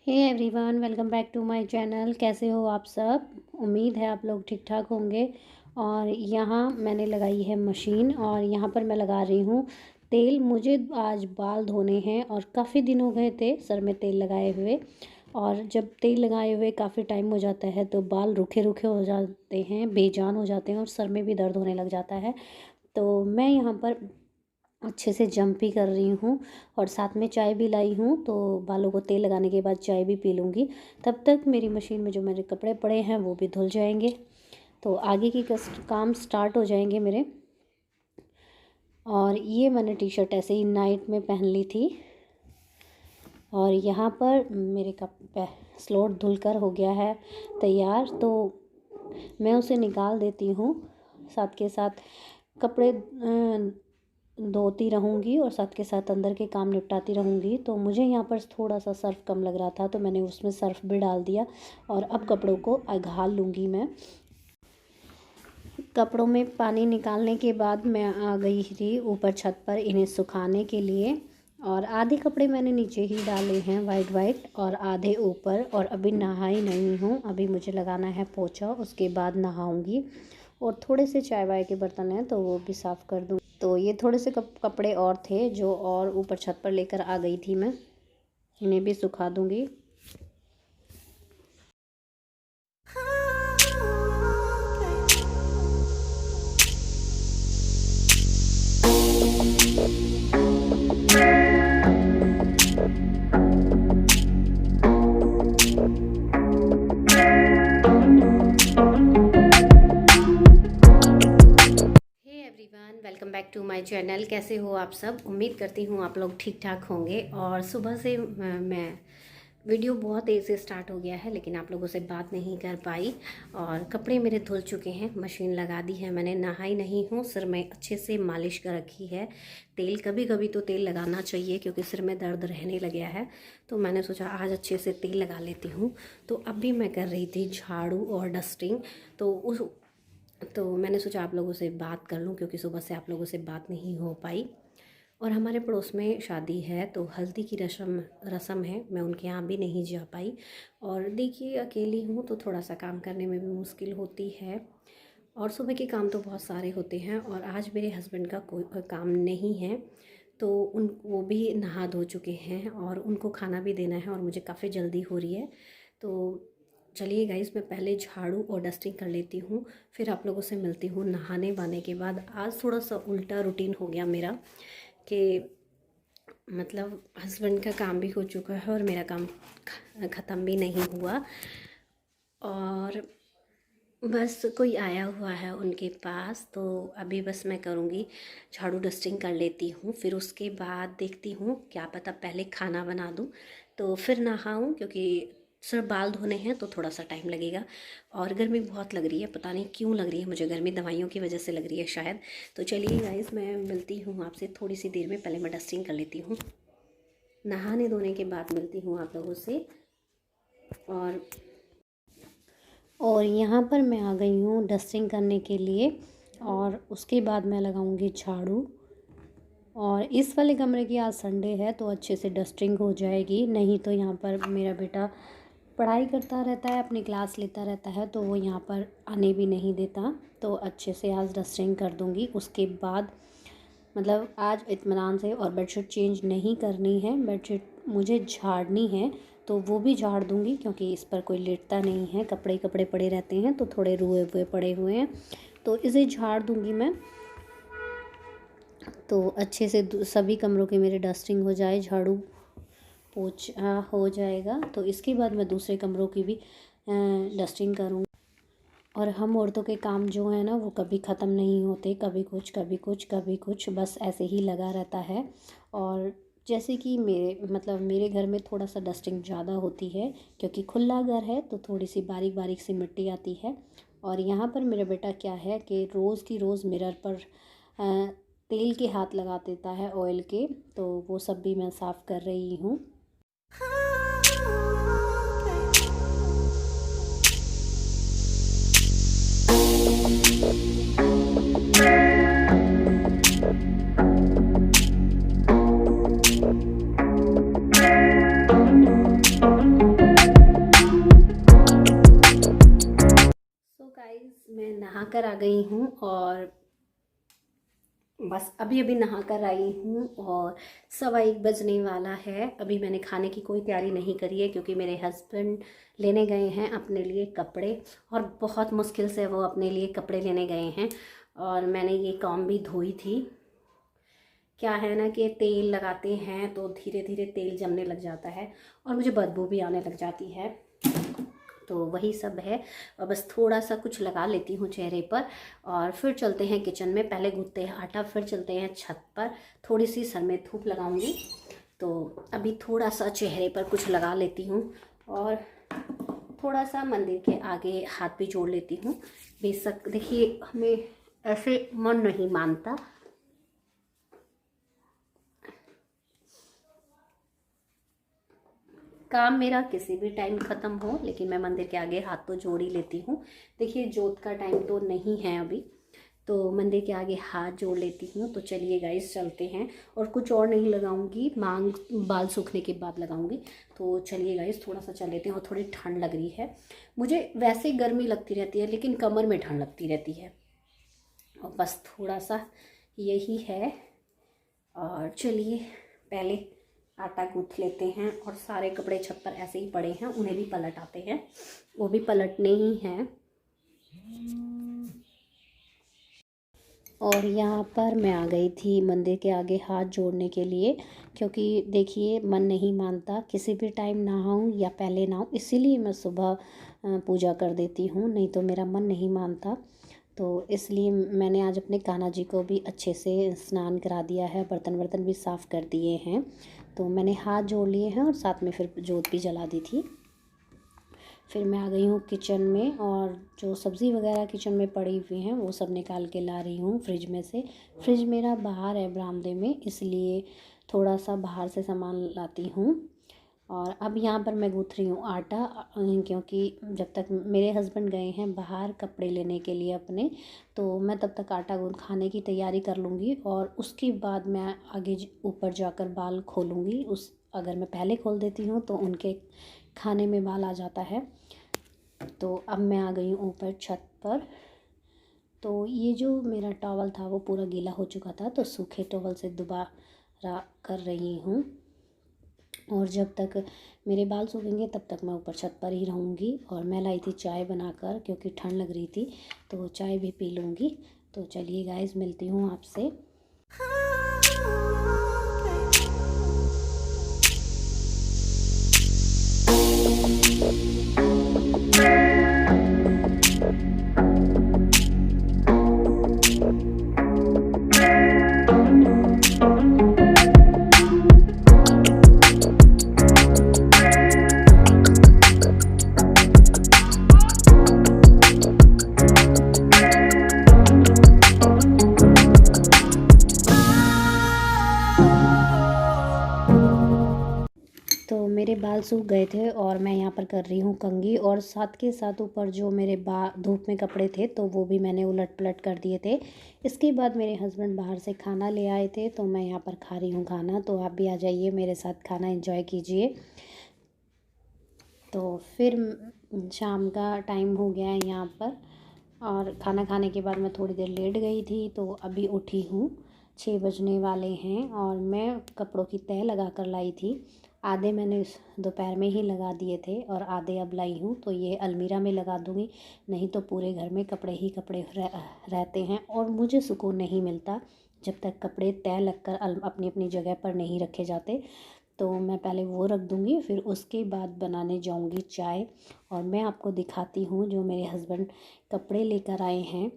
Hey everyone, welcome back to my channel. कैसे हो आप सब? उम्मीद है आप लोग ठीक ठाक होंगे। और यहाँ मैंने लगाई है मशीन और यहाँ पर मैं लगा रही हूँ तेल। मुझे आज बाल धोने हैं और काफ़ी दिन हो गए थे सर में तेल लगाए हुए। और जब तेल लगाए हुए काफ़ी टाइम हो जाता है तो बाल रूखे रूखे हो जाते हैं, बेजान हो जाते हैं और सर में भी दर्द होने लग जाता है। तो मैं यहाँ पर अच्छे से जंप भी कर रही हूँ और साथ में चाय भी लाई हूँ। तो बालों को तेल लगाने के बाद चाय भी पी लूँगी। तब तक मेरी मशीन में जो मेरे कपड़े पड़े हैं वो भी धुल जाएंगे, तो आगे की काम स्टार्ट हो जाएंगे मेरे। और ये मैंने टी शर्ट ऐसे ही नाइट में पहन ली थी। और यहाँ पर मेरे स्लोट धुलकर हो गया है तैयार, तो मैं उसे निकाल देती हूँ। साथ के साथ कपड़े धोती रहूँगी और साथ के साथ अंदर के काम निपटाती रहूँगी। तो मुझे यहाँ पर थोड़ा सा सर्फ़ कम लग रहा था तो मैंने उसमें सर्फ़ भी डाल दिया और अब कपड़ों को अघाल लूँगी मैं। कपड़ों में पानी निकालने के बाद मैं आ गई थी ऊपर छत पर इन्हें सुखाने के लिए। और आधे कपड़े मैंने नीचे ही डाले हैं वाइट वाइट और आधे ऊपर। और अभी नहाई नहीं हूँ, अभी मुझे लगाना है पोछा, उसके बाद नहाऊँगी। और थोड़े से चाय वाय के बर्तन हैं तो वो भी साफ़ कर दूँ। तो ये थोड़े से कपड़े और थे जो और ऊपर छत पर लेकर आ गई थी मैं, इन्हें भी सुखा दूँगी। Welcome back to my channel. कैसे हो आप सब? उम्मीद करती हूँ आप लोग ठीक ठाक होंगे। और सुबह से मैं वीडियो बहुत देर से स्टार्ट हो गया है लेकिन आप लोगों से बात नहीं कर पाई। और कपड़े मेरे धुल चुके हैं, मशीन लगा दी है मैंने, नहाई नहीं हूँ, सिर में अच्छे से मालिश कर रखी है तेल। कभी कभी तो तेल लगाना चाहिए क्योंकि सिर में दर्द रहने लग गया है, तो मैंने सोचा आज अच्छे से तेल लगा लेती हूँ। तो अभी मैं कर रही थी झाड़ू और डस्टिंग, तो मैंने सोचा आप लोगों से बात कर लूँ क्योंकि सुबह से आप लोगों से बात नहीं हो पाई। और हमारे पड़ोस में शादी है तो हल्दी की रस्म है, मैं उनके यहाँ भी नहीं जा पाई। और देखिए अकेली हूँ तो थोड़ा सा काम करने में भी मुश्किल होती है। और सुबह के काम तो बहुत सारे होते हैं और आज मेरे हस्बैंड का कोई काम नहीं है, तो वो भी नहा धो चुके हैं और उनको खाना भी देना है और मुझे काफ़ी जल्दी हो रही है। तो चलिए गाइस, मैं पहले झाड़ू और डस्टिंग कर लेती हूँ, फिर आप लोगों से मिलती हूँ नहाने वाने के बाद। आज थोड़ा सा उल्टा रूटीन हो गया मेरा कि मतलब हस्बैंड का काम भी हो चुका है और मेरा काम ख़त्म भी नहीं हुआ। और बस कोई आया हुआ है उनके पास, तो अभी बस मैं करूँगी झाड़ू डस्टिंग कर लेती हूँ, फिर उसके बाद देखती हूँ क्या पता पहले खाना बना दूँ तो फिर नहाऊँ, क्योंकि सिर्फ बाल धोने हैं तो थोड़ा सा टाइम लगेगा। और गर्मी बहुत लग रही है, पता नहीं क्यों लग रही है मुझे गर्मी, दवाइयों की वजह से लग रही है शायद। तो चलिए गाइस, मैं मिलती हूँ आपसे थोड़ी सी देर में, पहले मैं डस्टिंग कर लेती हूँ, नहाने धोने के बाद मिलती हूँ आप लोगों से। और यहाँ पर मैं आ गई हूँ डस्टिंग करने के लिए और उसके बाद मैं लगाऊंगी झाड़ू। और इस वाले कमरे की आज संडे है तो अच्छे से डस्टिंग हो जाएगी, नहीं तो यहाँ पर मेरा बेटा पढ़ाई करता रहता है, अपनी क्लास लेता रहता है, तो वो यहाँ पर आने भी नहीं देता। तो अच्छे से आज डस्टिंग कर दूँगी, उसके बाद मतलब आज इत्मीनान से। और बेडशीट चेंज नहीं करनी है, बेडशीट मुझे झाड़नी है तो वो भी झाड़ दूँगी क्योंकि इस पर कोई लेटता नहीं है, कपड़े कपड़े पड़े रहते हैं तो थोड़े रुए हुए पड़े हुए हैं, तो इसे झाड़ दूँगी मैं। तो अच्छे से सभी कमरों की मेरी डस्टिंग हो जाए, झाड़ू पोछा हो जाएगा, तो इसके बाद मैं दूसरे कमरों की भी डस्टिंग करूँगी। और हम औरतों के काम जो है ना वो कभी ख़त्म नहीं होते, कभी कुछ कभी कुछ कभी कुछ, बस ऐसे ही लगा रहता है। और जैसे कि मेरे घर में थोड़ा सा डस्टिंग ज़्यादा होती है क्योंकि खुला घर है तो थोड़ी सी बारीक बारीक सी मिट्टी आती है। और यहाँ पर मेरा बेटा क्या है कि रोज़ की रोज़ मिरर पर तेल के हाथ लगा देता है, ऑयल के, तो वो सब भी मैं साफ़ कर रही हूँ। कर आ गई हूँ और बस अभी अभी नहा कर आई हूँ और 1:15 बजने वाला है। अभी मैंने खाने की कोई तैयारी नहीं करी है क्योंकि मेरे हस्बैंड लेने गए हैं अपने लिए कपड़े, और बहुत मुश्किल से वो अपने लिए कपड़े लेने गए हैं। और मैंने ये काम भी धोई थी। क्या है ना कि तेल लगाते हैं तो धीरे धीरे तेल जमने लग जाता है और मुझे बदबू भी आने लग जाती है, तो वही सब है। और बस थोड़ा सा कुछ लगा लेती हूँ चेहरे पर और फिर चलते हैं किचन में। पहले गूंथते हैं आटा, फिर चलते हैं छत पर। थोड़ी सी सर में धूप लगाऊंगी, तो अभी थोड़ा सा चेहरे पर कुछ लगा लेती हूँ और थोड़ा सा मंदिर के आगे हाथ भी जोड़ लेती हूँ। बेशक देखिए, हमें ऐसे मन नहीं मानता, काम मेरा किसी भी टाइम ख़त्म हो, लेकिन मैं मंदिर के आगे हाथ तो जोड़ ही लेती हूँ। देखिए जोत का टाइम तो नहीं है अभी, तो मंदिर के आगे हाथ जोड़ लेती हूँ। तो चलिए गाइस चलते हैं, और कुछ और नहीं लगाऊंगी, मांग बाल सूखने के बाद लगाऊंगी। तो चलिए गाइस थोड़ा सा चल लेते हैं। और थोड़ी ठंड लग रही है, मुझे वैसे गर्मी लगती रहती है लेकिन कमर में ठंड लगती रहती है, और बस थोड़ा सा यही है। और चलिए पहले आटा गूँथ लेते हैं, और सारे कपड़े छत पर ऐसे ही पड़े हैं, उन्हें भी पलट आते हैं, वो भी पलटने ही हैं। और यहाँ पर मैं आ गई थी मंदिर के आगे हाथ जोड़ने के लिए, क्योंकि देखिए मन नहीं मानता, किसी भी टाइम नहाऊं या पहले नहाऊं, इसीलिए मैं सुबह पूजा कर देती हूँ, नहीं तो मेरा मन नहीं मानता। तो इसलिए मैंने आज अपने कान्हा जी को भी अच्छे से स्नान करा दिया है, बर्तन वर्तन भी साफ़ कर दिए हैं। तो मैंने हाथ जोड़ लिए हैं और साथ में फिर जोत भी जला दी थी। फिर मैं आ गई हूँ किचन में, और जो सब्ज़ी वगैरह किचन में पड़ी हुई हैं वो सब निकाल के ला रही हूँ फ्रिज में से। फ्रिज मेरा बाहर है बरामदे में, इसलिए थोड़ा सा बाहर से सामान लाती हूँ। और अब यहाँ पर मैं गूँथ रही हूँ आटा, क्योंकि जब तक मेरे हस्बैंड गए हैं बाहर कपड़े लेने के लिए अपने, तो मैं तब तक आटा गूँथ खाने की तैयारी कर लूँगी, और उसके बाद मैं आगे ऊपर जाकर बाल खोलूँगी। अगर मैं पहले खोल देती हूँ तो उनके खाने में बाल आ जाता है। तो अब मैं आ गई हूँ ऊपर छत पर। तो ये जो मेरा टॉवल था वो पूरा गीला हो चुका था, तो सूखे टॉवल से दोबारा कर रही हूँ। और जब तक मेरे बाल सूखेंगे तब तक मैं ऊपर छत पर ही रहूँगी। और मैं लाई थी चाय बनाकर, क्योंकि ठंड लग रही थी, तो चाय भी पी लूँगी। तो चलिए गाइस मिलती हूँ आपसे। तो मेरे बाल सूख गए थे और मैं यहाँ पर कर रही हूँ कंघी, और साथ के साथ ऊपर जो मेरे धूप में कपड़े थे तो वो भी मैंने उलट पलट कर दिए थे। इसके बाद मेरे हस्बैंड बाहर से खाना ले आए थे, तो मैं यहाँ पर खा रही हूँ खाना। तो आप भी आ जाइए मेरे साथ, खाना एंजॉय कीजिए। तो फिर शाम का टाइम हो गया है यहाँ पर, और खाना खाने के बाद मैं थोड़ी देर लेट गई थी, तो अभी उठी हूँ। 6 बजने वाले हैं, और मैं कपड़ों की तह लगा कर लाई थी। आधे मैंने दोपहर में ही लगा दिए थे और आधे अब लाई हूँ, तो ये अलमीरा में लगा दूँगी, नहीं तो पूरे घर में कपड़े ही कपड़े रहते हैं, और मुझे सुकून नहीं मिलता जब तक कपड़े तह लगकर अपनी अपनी जगह पर नहीं रखे जाते। तो मैं पहले वो रख दूँगी, फिर उसके बाद बनाने जाऊँगी चाय। और मैं आपको दिखाती हूँ जो मेरे हस्बैंड कपड़े लेकर आए हैं।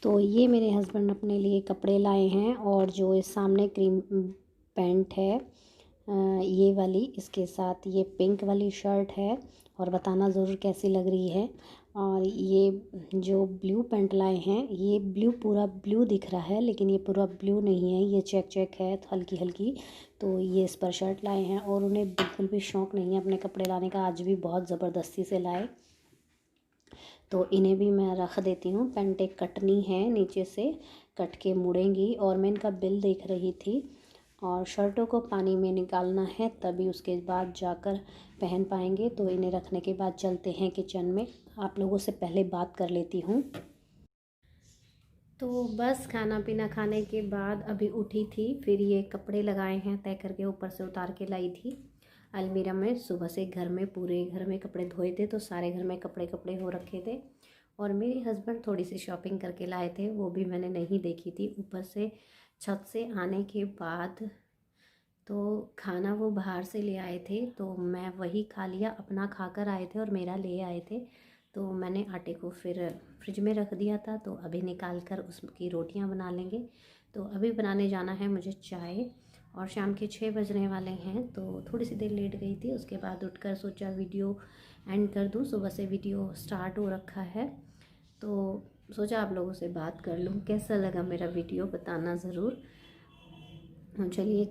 तो ये मेरे हस्बैंड अपने लिए कपड़े लाए हैं, और जो इस सामने क्रीम पैंट है ये वाली, इसके साथ ये पिंक वाली शर्ट है और बताना ज़रूर कैसी लग रही है। और ये जो ब्लू पैंट लाए हैं, ये ब्लू पूरा ब्लू दिख रहा है लेकिन ये पूरा ब्लू नहीं है, ये चेक चेक है हल्की हल्की। तो ये इस पर शर्ट लाए हैं और उन्हें बिल्कुल भी शौक़ नहीं है अपने कपड़े लाने का, आज भी बहुत ज़बरदस्ती से लाए। तो इन्हें भी मैं रख देती हूँ। पैंट एक कटनी है, नीचे से कट के मुड़ेंगी। और मैं इनका बिल देख रही थी और शर्टों को पानी में निकालना है, तभी उसके बाद जाकर पहन पाएंगे। तो इन्हें रखने के बाद चलते हैं किचन में। आप लोगों से पहले बात कर लेती हूँ। तो बस खाना पीना खाने के बाद अभी उठी थी, फिर ये कपड़े लगाए हैं तय करके, ऊपर से उतार के लाई थी अलमीरा में। सुबह से घर में पूरे घर में कपड़े धोए थे तो सारे घर में कपड़े कपड़े हो रखे थे। और मेरे हस्बैंड थोड़ी सी शॉपिंग करके लाए थे, वो भी मैंने नहीं देखी थी। ऊपर से छत से आने के बाद तो खाना वो बाहर से ले आए थे तो मैं वही खा लिया, अपना खाकर आए थे और मेरा ले आए थे। तो मैंने आटे को फिर फ्रिज में रख दिया था, तो अभी निकाल कर उसकी रोटियां बना लेंगे। तो अभी बनाने जाना है मुझे चाय, और शाम के 6 बजने वाले हैं। तो थोड़ी सी देर लेट गई थी, उसके बाद उठकर सोचा वीडियो एंड कर दूँ। सुबह से वीडियो स्टार्ट हो रखा है तो सोचा आप लोगों से बात कर लूँ, कैसा लगा मेरा वीडियो बताना ज़रूर। चलिए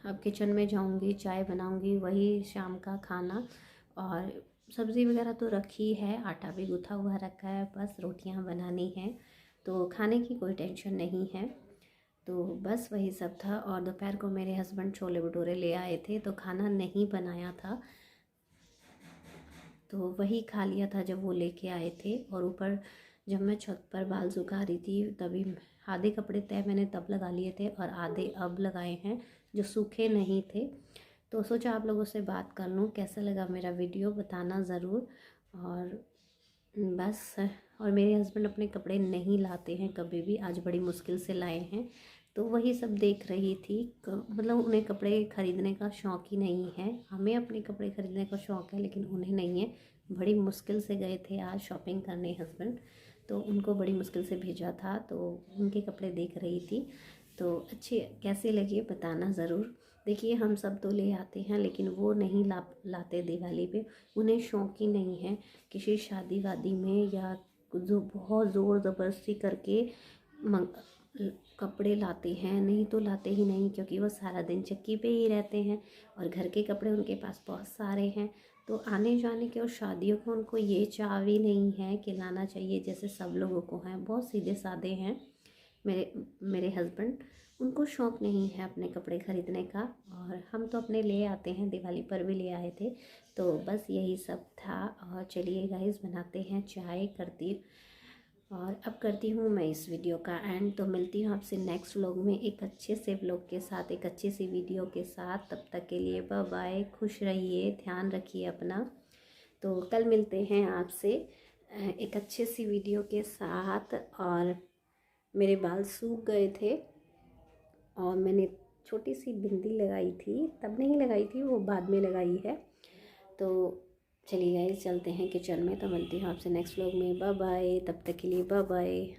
अब किचन में जाऊंगी, चाय बनाऊंगी, वही शाम का खाना। और सब्ज़ी वगैरह तो रखी है, आटा भी गूँथा हुआ रखा है, बस रोटियां बनानी हैं। तो खाने की कोई टेंशन नहीं है। तो बस वही सब था। और दोपहर को मेरे हस्बैंड छोले भटूरे ले आए थे तो खाना नहीं बनाया था, तो वही खा लिया था जब वो लेके आए थे। और ऊपर जब मैं छत पर बाल सुखा रही थी तभी आधे कपड़े तय मैंने तब लगा लिए थे और आधे अब लगाए हैं जो सूखे नहीं थे। तो सोचा आप लोगों से बात कर लूँ, कैसा लगा मेरा वीडियो बताना ज़रूर। और बस, और मेरे हस्बैंड अपने कपड़े नहीं लाते हैं कभी भी, आज बड़ी मुश्किल से लाए हैं। तो वही सब देख रही थी। मतलब उन्हें कपड़े ख़रीदने का शौक़ ही नहीं है, हमें अपने कपड़े ख़रीदने का शौक़ है लेकिन उन्हें नहीं है। बड़ी मुश्किल से गए थे आज शॉपिंग करने हस्बैंड, तो उनको बड़ी मुश्किल से भेजा था, तो उनके कपड़े देख रही थी। तो अच्छे कैसे लगे बताना ज़रूर। देखिए हम सब तो ले आते हैं लेकिन वो नहीं लाते दिवाली पे, उन्हें शौक़ ही नहीं है। किसी शादी वादी में या जो बहुत ज़ोर ज़बरदस्ती करके कपड़े लाते हैं, नहीं तो लाते ही नहीं, क्योंकि वो सारा दिन चक्की पे ही रहते हैं और घर के कपड़े उनके पास बहुत सारे हैं। तो आने जाने के और शादियों को उनको ये चाह भी नहीं है कि लाना चाहिए जैसे सब लोगों को हैं। बहुत सीधे साधे हैं मेरे हस्बैंड, उनको शौक़ नहीं है अपने कपड़े ख़रीदने का। और हम तो अपने ले आते हैं, दिवाली पर भी ले आए थे। तो बस यही सब था। और चलिए गाइस बनाते हैं चाय, और अब करती हूँ मैं इस वीडियो का एंड। तो मिलती हूँ आपसे नेक्स्ट व्लॉग में एक अच्छे से व्लॉग के साथ, एक अच्छी सी वीडियो के साथ। तब तक के लिए बाय बाय, खुश रहिए, ध्यान रखिए अपना। तो कल मिलते हैं आपसे एक अच्छे सी वीडियो के साथ। और मेरे बाल सूख गए थे और मैंने छोटी सी बिंदी लगाई थी, तब नहीं लगाई थी, वो बाद में लगाई है। तो चलिए गाइस चलते हैं किचन में। तो मिलती हूँ आपसे नेक्स्ट व्लॉग में, बाय बाय, तब तक के लिए बाय बाय।